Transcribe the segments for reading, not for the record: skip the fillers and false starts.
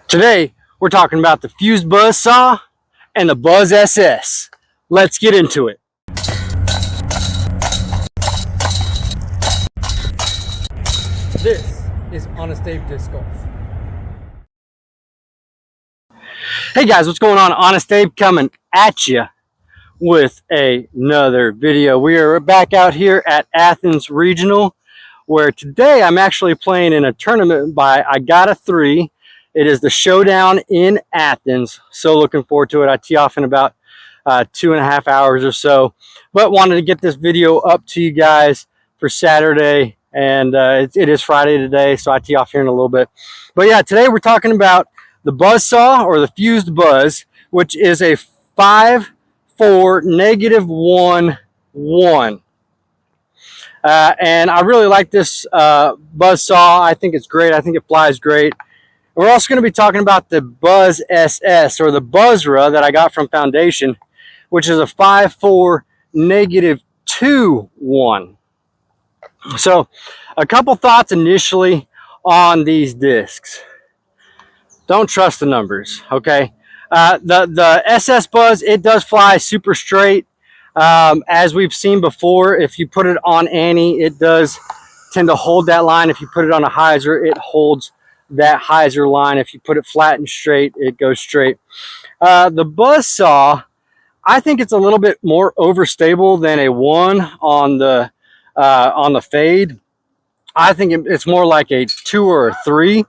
Today, we're talking about the Fuzzed Buzzz saw and the Buzz SS. Let's get into it. This is Honest Abe Disc Golf. Hey guys, what's going on? Honest Abe coming at you with another video. We are back out here at Athens Regional, where today I'm actually playing in a tournament by I Got a 3. It is the showdown in Athens. So looking forward to it. I tee off in about 2.5 hours or so. But wanted to get this video up to you guys for Saturday. And it is Friday today, so I tee off here in a little bit. But yeah, today we're talking about the Buzzzsaw or the Fuzzed Buzzz, which is a 5-4 -1-1. And I really like this Buzzzsaw. I think it's great. I think it flies great. We're also going to be talking about the Buzz SS or the Buzzzra that I got from Foundation, which is a 5-4 -2-1. So a couple thoughts initially on these discs. Don't trust the numbers, okay? The SS Buzzz, it does fly super straight. As we've seen before, if you put it on Annie, it does tend to hold that line. If you put it on a hyzer, it holds that hyzer line. If you put it flat and straight, it goes straight. The Buzzzsaw, I think it's a little bit more overstable than a 1 on the fade. I think it's more like a 2 or a 3.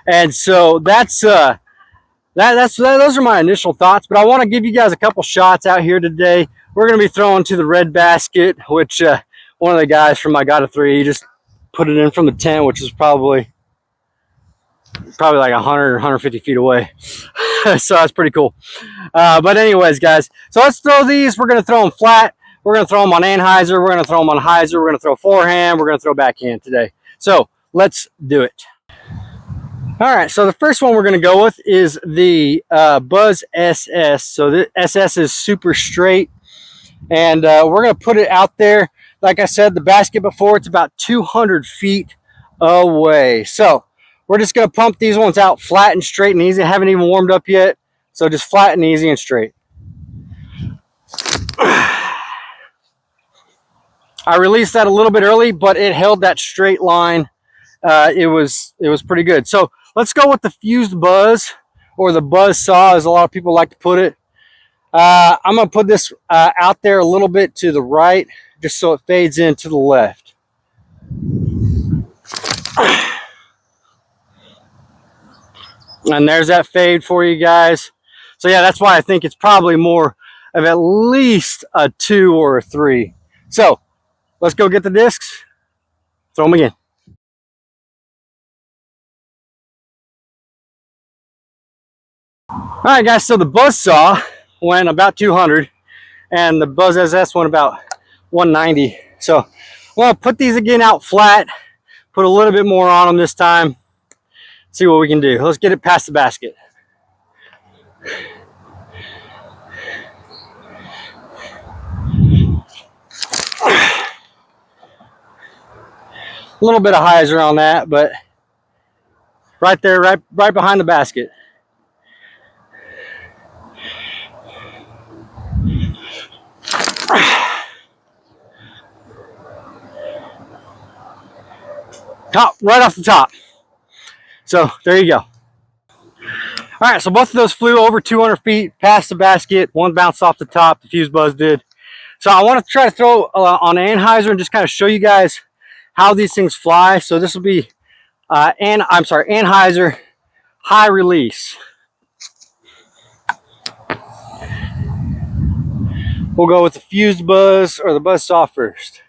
And so those are my initial thoughts, but I want to give you guys a couple shots out here today. We're going to be throwing to the red basket, which one of the guys from I Got a 3, he just put it in from the tent, which is probably like 100 or 150 feet away. So that's pretty cool. But anyways, guys, so let's throw these. We're going to throw them flat. We're going to throw them on anhyzer. We're going to throw them on hyzer. We're going to throw forehand. We're going to throw backhand today. So let's do it. All right, so the first one we're going to go with is the Buzz SS. So the SS is super straight, and we're going to put it out there. Like I said, the basket before, it's about 200 feet away. So we're just going to pump these ones out flat and straight and easy. I haven't even warmed up yet, so just flat and easy and straight. I released that a little bit early, but it held that straight line. It was pretty good. So let's go with the Fuzzed Buzzz, or the Buzzzsaw, as a lot of people like to put it. I'm going to put this out there a little bit to the right, just so it fades in to the left. And there's that fade for you guys. So yeah, that's why I think it's probably more of at least a 2 or a 3. So let's go get the discs, throw them again. All right, guys, so the Buzzzsaw went about 200, and the Buzz SS went about 190. So I'm going to put these again out flat, put a little bit more on them this time, see what we can do. Let's get it past the basket. A little bit of hyzer on that, but right there, right behind the basket. Right off the top. So there you go. All right, so both of those flew over 200 feet past the basket. One bounced off the top, the Fuzzed Buzzz did. So I want to try to throw on anhyzer and just kind of show you guys how these things fly. So this will be anhyzer high release. We'll go with the Fuzzed Buzzz or the Buzzzsaw first.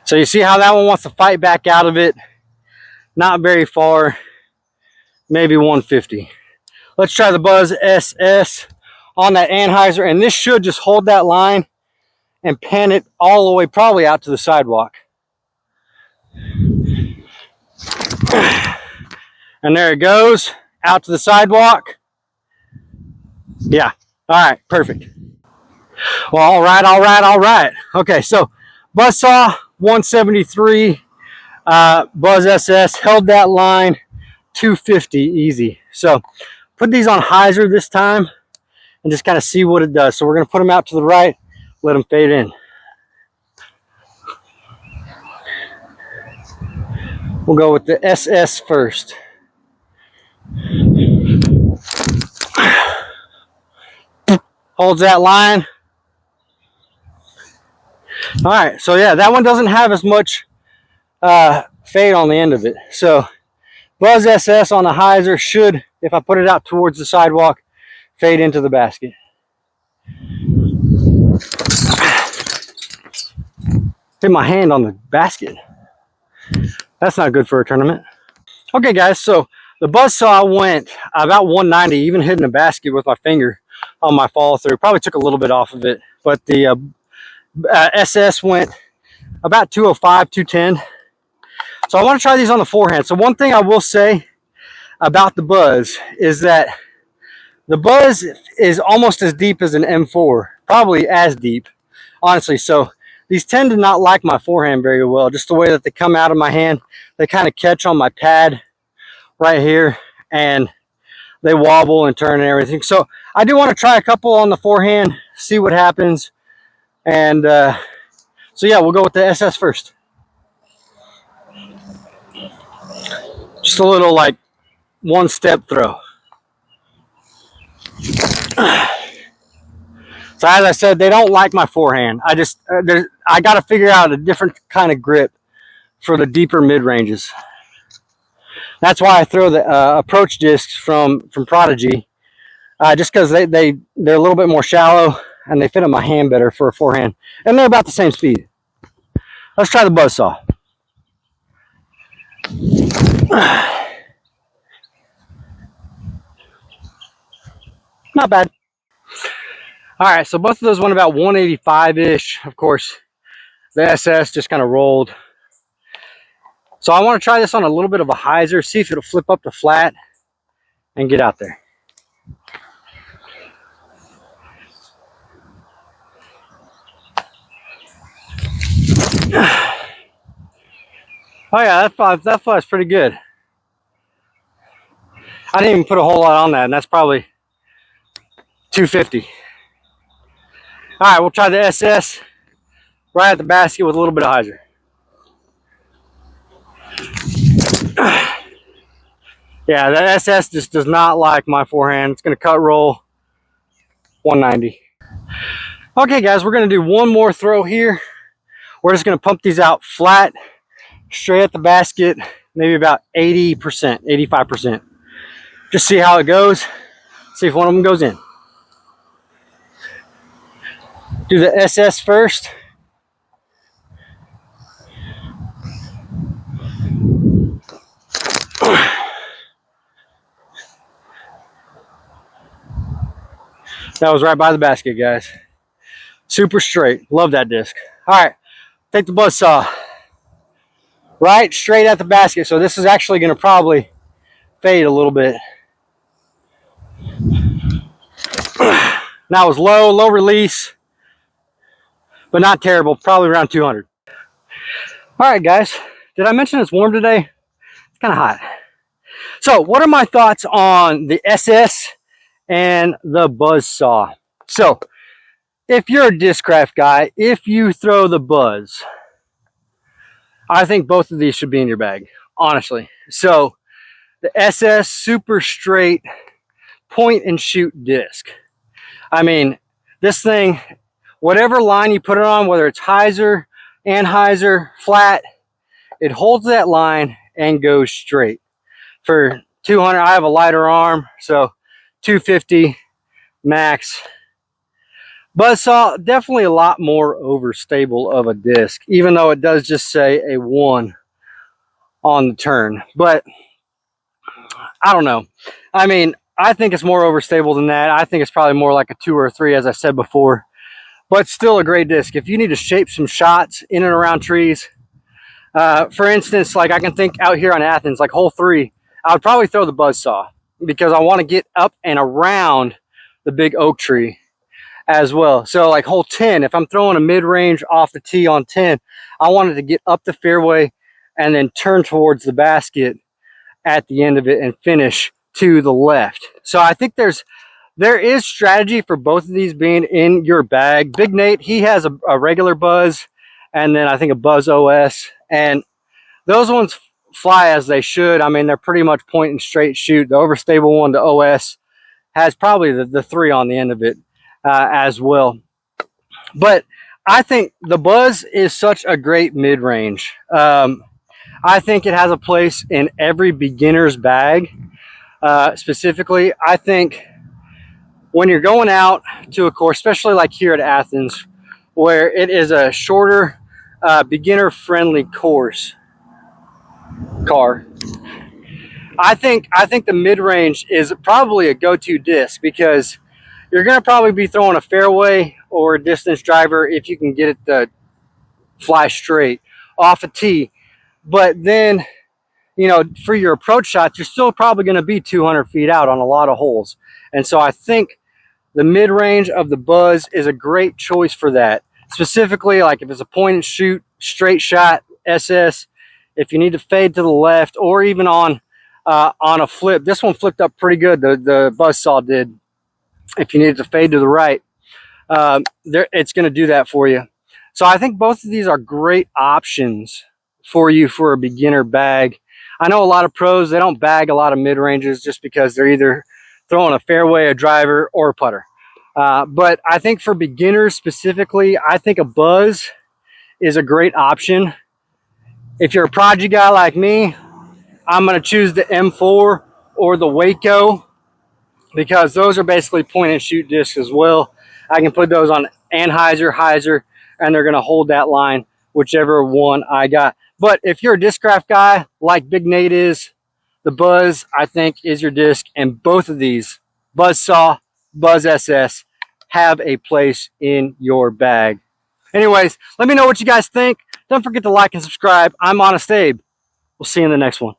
So you see how that one wants to fight back out of it? Not very far, maybe 150. Let's try the Buzz SS on that anhyzer, and this should just hold that line and pan it all the way probably out to the sidewalk. And there it goes, out to the sidewalk. Yeah, all right, perfect. Well, all right. Okay, so Buzzzsaw 173 Buzz SS, held that line, 250 easy. So put these on hyzer this time and just kind of see what it does. So we're going to put them out to the right, let them fade in. We'll go with the SS first. Holds that line. All right, so yeah, that one doesn't have as much fade on the end of it. So Buzz SS on the hyzer should, if I put it out towards the sidewalk, fade into the basket. Hit my hand on the basket. That's not good for a tournament. Okay, guys, so the Buzzzsaw went about 190, even hitting the basket with my finger on my follow through. Probably took a little bit off of it, but the SS went about 205, 210. So I want to try these on the forehand. So one thing I will say about the Buzz is that the Buzz is almost as deep as an M4, probably as deep, honestly. So these tend to not like my forehand very well, just the way that they come out of my hand. They kind of catch on my pad right here, and they wobble and turn and everything. So I do want to try a couple on the forehand, see what happens. And so yeah, we'll go with the SS first. Just a little like one step throw. So as I said, they don't like my forehand. I got to figure out a different kind of grip for the deeper mid ranges. That's why I throw the approach discs from Prodigy, just because they're a little bit more shallow and they fit in my hand better for a forehand, and they're about the same speed. Let's try the Buzzzsaw. Not bad. All right, so both of those went about 185-ish. Of course, the SS just kind of rolled. So I want to try this on a little bit of a hyzer, see if it'll flip up to flat and get out there. Oh yeah, that flies pretty good. I didn't even put a whole lot on that, and that's probably 250. All right, we'll try the SS right at the basket with a little bit of hyzer. Yeah, the SS just does not like my forehand. It's going to cut roll 190. Okay, guys, we're going to do one more throw here. We're just going to pump these out flat, straight at the basket, maybe about 80%, 85%. Just see how it goes. See if one of them goes in. Do the SS first. That was right by the basket, guys. Super straight. Love that disc. All right, take the Buzzzsaw. Right straight at the basket. So this is actually going to probably fade a little bit. Now it was low release, but not terrible. Probably around 200. All right, guys. Did I mention it's warm today? It's kind of hot. So what are my thoughts on the SS and the Buzzzsaw? So if you're a Discraft guy, if you throw the Buzz, I think both of these should be in your bag, honestly. So the SS, super straight point and shoot disc. I mean, this thing, whatever line you put it on, whether it's hyzer, anhyzer, flat, it holds that line and goes straight. For 200, I have a lighter arm, so 250 max. Buzzzsaw, definitely a lot more overstable of a disc, even though it does just say a 1 on the turn. But I don't know. I mean, I think it's more overstable than that. I think it's probably more like a 2 or a 3, as I said before. But still a great disc. If you need to shape some shots in and around trees, for instance, like I can think out here on Athens, like hole 3, I would probably throw the Buzzzsaw because I want to get up and around the big oak tree as well. So like hole 10, if I'm throwing a mid-range off the tee on 10, I wanted to get up the fairway and then turn towards the basket at the end of it and finish to the left. So I think there is strategy for both of these being in your bag. Big Nate, he has a regular Buzz and then I think a Buzz OS, and those ones fly as they should. I mean, they're pretty much point and straight shoot. The overstable one, the OS, has probably the 3 on the end of it as well. But I think the Buzz is such a great mid-range. I think it has a place in every beginner's bag. Specifically, I think when you're going out to a course, especially like here at Athens, where it is a shorter, beginner-friendly course, I think the mid-range is probably a go-to disc, because you're going to probably be throwing a fairway or a distance driver if you can get it to fly straight off a tee. But then, you know, for your approach shots, you're still probably going to be 200 feet out on a lot of holes. And so I think the mid-range of the Buzz is a great choice for that. Specifically, like if it's a point and shoot, straight shot, SS, if you need to fade to the left, or even on a flip. This one flipped up pretty good, the Buzzzsaw did. If you need to fade to the right, it's going to do that for you. So I think both of these are great options for you for a beginner bag. I know a lot of pros, they don't bag a lot of mid-ranges just because they're either throwing a fairway, a driver, or a putter. But I think for beginners specifically, I think a Buzz is a great option. If you're a prodigy guy like me, I'm going to choose the M4 or the Waco, because those are basically point and shoot discs as well. I can put those on Anheuser, Heiser, and they're going to hold that line, whichever one I got. But if you're a discraft guy like Big Nate is, the Buzz, I think, is your disc. And both of these, Buzzzsaw, Buzz SS, have a place in your bag. Anyways, let me know what you guys think. Don't forget to like and subscribe. I'm Honest Abe. We'll see you in the next one.